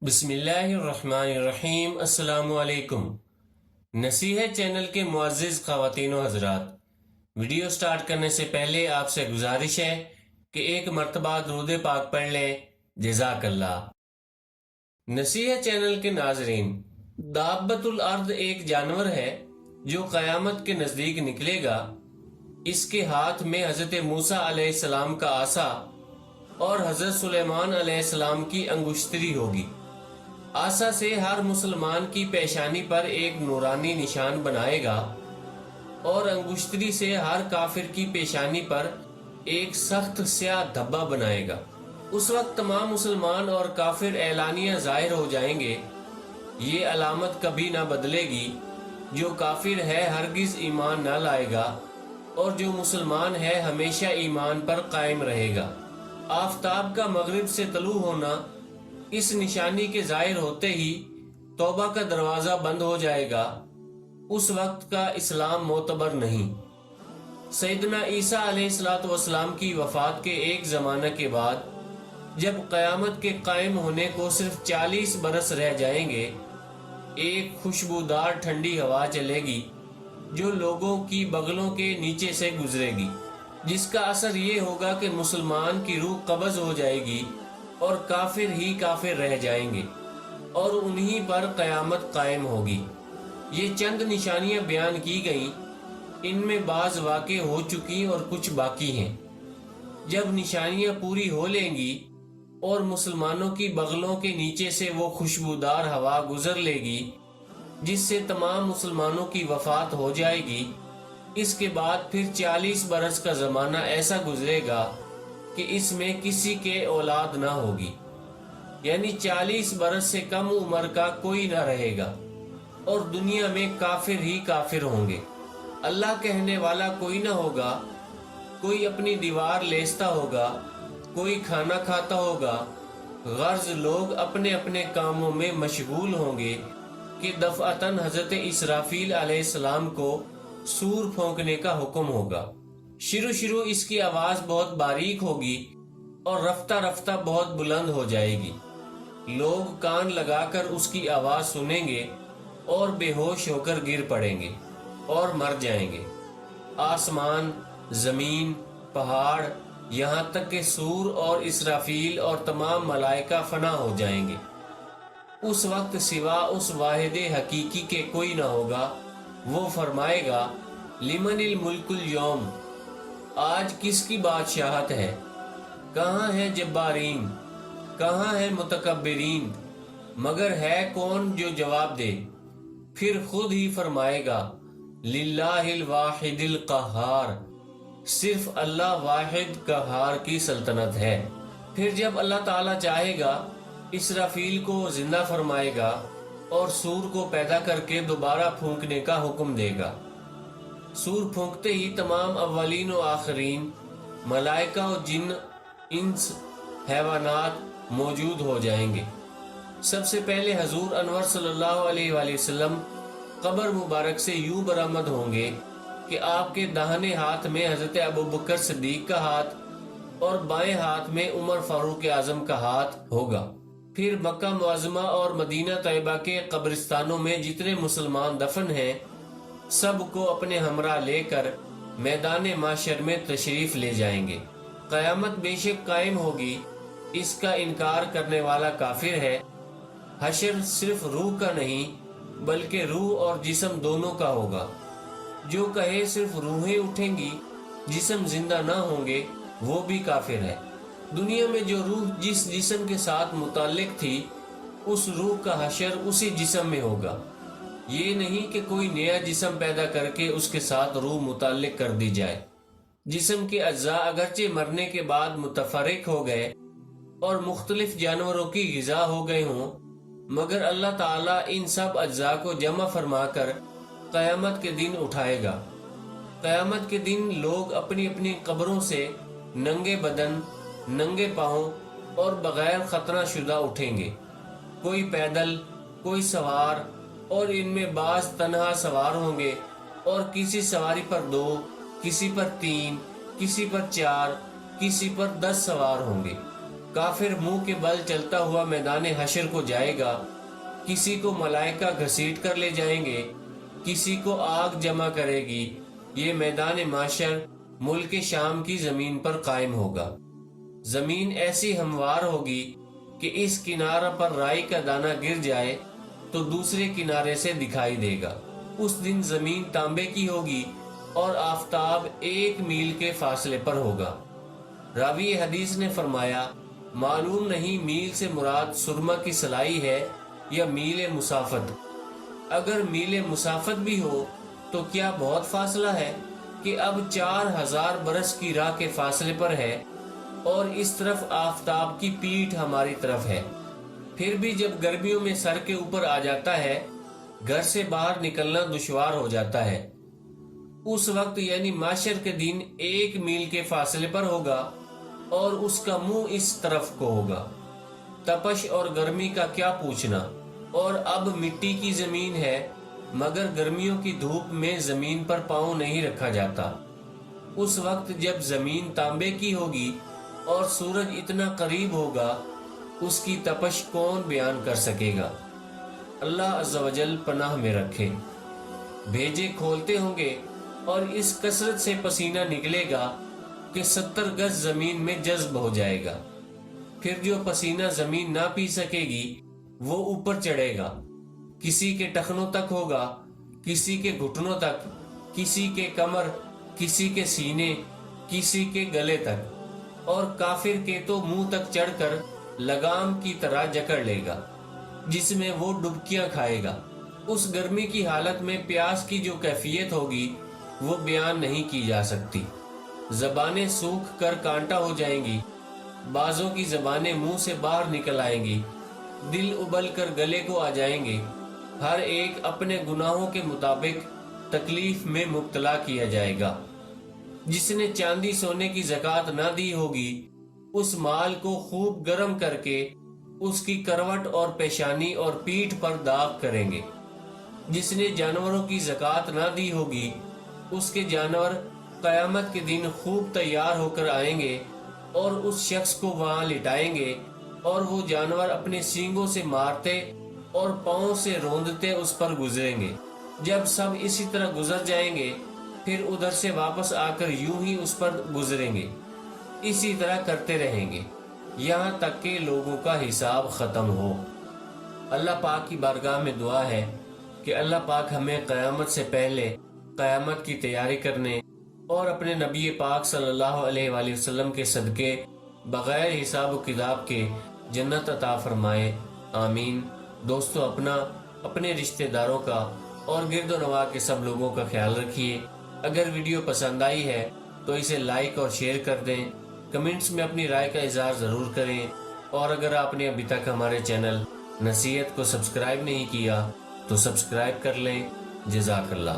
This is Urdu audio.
بسم اللہ الرحمن الرحیم۔ السلام علیکم۔ نصیحت چینل کے معزز خواتین و حضرات، ویڈیو سٹارٹ کرنے سے پہلے آپ سے گزارش ہے کہ ایک مرتبہ درود پاک پڑھ لیں۔ جزاک اللہ۔ نصیحت چینل کے ناظرین، دابۃ الارض ایک جانور ہے جو قیامت کے نزدیک نکلے گا۔ اس کے ہاتھ میں حضرت موسیٰ علیہ السلام کا عصا اور حضرت سلیمان علیہ السلام کی انگشتری ہوگی۔ عصا سے ہر مسلمان کی پیشانی پر ایک نورانی نشان بنائے گا اور انگشتری سے ہر کافر کی پیشانی پر ایک سخت سیاہ دھبا بنائے گا۔ اس وقت تمام مسلمان اور کافر اعلانیہ ظاہر ہو جائیں گے۔ یہ علامت کبھی نہ بدلے گی۔ جو کافر ہے ہرگز ایمان نہ لائے گا اور جو مسلمان ہے ہمیشہ ایمان پر قائم رہے گا۔ آفتاب کا مغرب سے طلوع ہونا، اس نشانی کے ظاہر ہوتے ہی توبہ کا دروازہ بند ہو جائے گا۔ اس وقت کا اسلام معتبر نہیں۔ سیدنا عیسیٰ علیہ السلام کی وفات کے ایک زمانہ کے بعد جب قیامت کے قائم ہونے کو صرف 40 برس رہ جائیں گے، ایک خوشبودار ٹھنڈی ہوا چلے گی جو لوگوں کی بغلوں کے نیچے سے گزرے گی، جس کا اثر یہ ہوگا کہ مسلمان کی روح قبض ہو جائے گی اور کافر ہی کافر رہ جائیں گے اور انہی پر قیامت قائم ہوگی۔ یہ چند نشانیاں بیان کی گئیں، ان میں بعض واقع ہو چکی اور کچھ باقی ہیں۔ جب نشانیاں پوری ہو لیں گی اور مسلمانوں کی بغلوں کے نیچے سے وہ خوشبودار ہوا گزر لے گی جس سے تمام مسلمانوں کی وفات ہو جائے گی، اس کے بعد پھر 40 برس کا زمانہ ایسا گزرے گا کہ اس میں کسی کے اولاد نہ ہوگی، یعنی 40 برس سے کم عمر کا کوئی نہ رہے گا اور دنیا میں کافر ہی کافر ہوں گے۔ اللہ کہنے والا کوئی نہ ہوگا، کوئی اپنی دیوار لیستا ہوگا، کوئی کھانا کھاتا ہوگا، غرض لوگ اپنے اپنے کاموں میں مشغول ہوں گے کہ دفعتاً حضرت اسرافیل علیہ السلام کو سور پھونکنے کا حکم ہوگا۔ شروع اس کی آواز بہت باریک ہوگی اور رفتہ رفتہ بہت بلند ہو جائے گی۔ لوگ کان لگا کر اس کی آواز سنیں گے اور بے ہوش ہو کر گر پڑیں گے اور مر جائیں گے۔ آسمان، زمین، پہاڑ، یہاں تک کہ سور اور اسرافیل اور تمام ملائکہ فنا ہو جائیں گے۔ اس وقت سوا اس واحد حقیقی کے کوئی نہ ہوگا۔ وہ فرمائے گا، لمن الملک اليوم، آج کس کی بادشاہت ہے؟ کہاں ہے جبارین؟ کہاں ہے متکبرین؟ مگر ہے کون جو جواب دے؟ پھر خود ہی فرمائے گا، للہ الواحد القہار، صرف اللہ واحد قہار کی سلطنت ہے۔ پھر جب اللہ تعالیٰ چاہے گا اسرافیل کو زندہ فرمائے گا اور سور کو پیدا کر کے دوبارہ پھونکنے کا حکم دے گا۔ سور پھونکتے ہی تمام اولین و آخرین، ملائکہ و جن، انس، حیوانات موجود ہو جائیں گے۔ سب سے پہلے حضور انور صلی اللہ علیہ وآلہ وسلم قبر مبارک سے یوں برآمد ہوں گے کہ آپ کے داہنے ہاتھ میں حضرت ابوبکر صدیق کا ہاتھ اور بائیں ہاتھ میں عمر فاروق اعظم کا ہاتھ ہوگا۔ پھر مکہ معظمہ اور مدینہ طیبہ کے قبرستانوں میں جتنے مسلمان دفن ہیں سب کو اپنے ہمراہ لے کر میدان محشر میں تشریف لے جائیں گے۔ قیامت بے شک قائم ہوگی، اس کا انکار کرنے والا کافر ہے۔ حشر صرف روح کا نہیں بلکہ روح اور جسم دونوں کا ہوگا۔ جو کہے صرف روحیں اٹھیں گی، جسم زندہ نہ ہوں گے، وہ بھی کافر ہے۔ دنیا میں جو روح جس جسم کے ساتھ متعلق تھی، اس روح کا حشر اسی جسم میں ہوگا۔ یہ نہیں کہ کوئی نیا جسم پیدا کر کے اس کے ساتھ روح متعلق کر دی جائے۔ جسم کے اجزاء اگرچہ مرنے کے بعد متفرق ہو گئے اور مختلف جانوروں کی غذا ہو گئے ہوں، مگر اللہ تعالیٰ ان سب اجزاء کو جمع فرما کر قیامت کے دن اٹھائے گا۔ قیامت کے دن لوگ اپنی اپنی قبروں سے ننگے بدن، ننگے پاؤں اور بغیر خطرہ شدہ اٹھیں گے۔ کوئی پیدل، کوئی سوار، اور ان میں بعض تنہا سوار ہوں گے اور کسی سواری پر 2، کسی پر 3، کسی پر 4، کسی پر 10 سوار ہوں گے۔ کافر منہ کے بل چلتا ہوا میدان حشر کو جائے گا، کسی کو ملائکہ گھسیٹ کر لے جائیں گے، کسی کو آگ جمع کرے گی۔ یہ میدان معاشر ملک شام کی زمین پر قائم ہوگا۔ زمین ایسی ہموار ہوگی کہ اس کنارہ پر رائی کا دانہ گر جائے تو دوسرے کنارے سے دکھائی دے گا۔ اس دن زمین تانبے کی ہوگی اور آفتاب 1 میل کے فاصلے پر ہوگا۔ راوی حدیث نے فرمایا، معلوم نہیں میل سے مراد سرما کی سلائی ہے یا میل مسافت۔ اگر میل مسافت بھی ہو تو کیا بہت فاصلہ ہے کہ اب 4000 برس کی راہ کے فاصلے پر ہے اور اس طرف آفتاب کی پیٹھ ہماری طرف ہے۔ پھر بھی جب گرمیوں میں سر کے اوپر آ جاتا ہے، گھر سے باہر نکلنا دشوار ہو جاتا ہے۔ اس وقت یعنی معاشر کے دن 1 میل کے فاصلے پر ہوگا اور اس کا منہ اس طرف کو ہوگا۔ تپش اور گرمی کا کیا پوچھنا، اور اب مٹی کی زمین ہے مگر گرمیوں کی دھوپ میں زمین پر پاؤں نہیں رکھا جاتا۔ اس وقت جب زمین تانبے کی ہوگی اور سورج اتنا قریب ہوگا، اس کی تپش کون بیان کر سکے گا؟ اللہ عز و جل پناہ میں رکھے۔ بھیجے کھولتے ہوں گے اور اس کثرت سے پسینہ نکلے گا کہ 70 گز زمین میں جذب ہو جائے گا۔ پھر جو پسینہ زمین نہ پی سکے گی وہ اوپر چڑھے گا، کسی کے ٹخنوں تک ہوگا، کسی کے گھٹنوں تک، کسی کے کمر، کسی کے سینے، کسی کے گلے تک، اور کافر کے تو منہ تک چڑھ کر لگام کی طرح جکڑ لے گا جس میں وہ ڈبکیاں کھائے گا۔ اس گرمی کی حالت میں پیاس کی جو کیفیت ہوگی وہ بیان نہیں کی جا سکتی۔ زبانیں سوکھ کر کانٹا ہو جائیں گی، بعضوں کی زبانیں منہ سے باہر نکل آئیں گی، دل ابل کر گلے کو آ جائیں گے، ہر ایک اپنے گناہوں کے مطابق تکلیف میں مبتلا کیا جائے گا۔ جس نے چاندی سونے کی زکوٰۃ نہ دی ہوگی اس مال کو خوب گرم کر کے اس کی کروٹ اور پیشانی اور پیٹھ پر داغ کریں گے۔ جس نے جانوروں کی زکوٰۃ نہ دی ہوگی اس کے جانور قیامت کے دن خوب تیار ہو کر آئیں گے اور اس شخص کو وہاں لٹائیں گے، اور وہ جانور اپنے سینگوں سے مارتے اور پاؤں سے روندتے اس پر گزریں گے۔ جب سب اسی طرح گزر جائیں گے پھر ادھر سے واپس آ کر یوں ہی اس پر گزریں گے، اسی طرح کرتے رہیں گے یہاں تک کہ لوگوں کا حساب ختم ہو۔ اللہ پاک کی بارگاہ میں دعا ہے کہ اللہ پاک ہمیں قیامت سے پہلے قیامت کی تیاری کرنے اور اپنے نبی پاک صلی اللہ علیہ وآلہ وسلم کے صدقے بغیر حساب و کتاب کے جنت عطا فرمائے، آمین۔ دوستو، اپنا، اپنے رشتہ داروں کا اور گرد و نواح کے سب لوگوں کا خیال رکھیے۔ اگر ویڈیو پسند آئی ہے تو اسے لائک اور شیئر کر دیں، کمنٹس میں اپنی رائے کا اظہار ضرور کریں، اور اگر آپ نے ابھی تک ہمارے چینل نصیحت کو سبسکرائب نہیں کیا تو سبسکرائب کر لیں۔ جزاک اللہ۔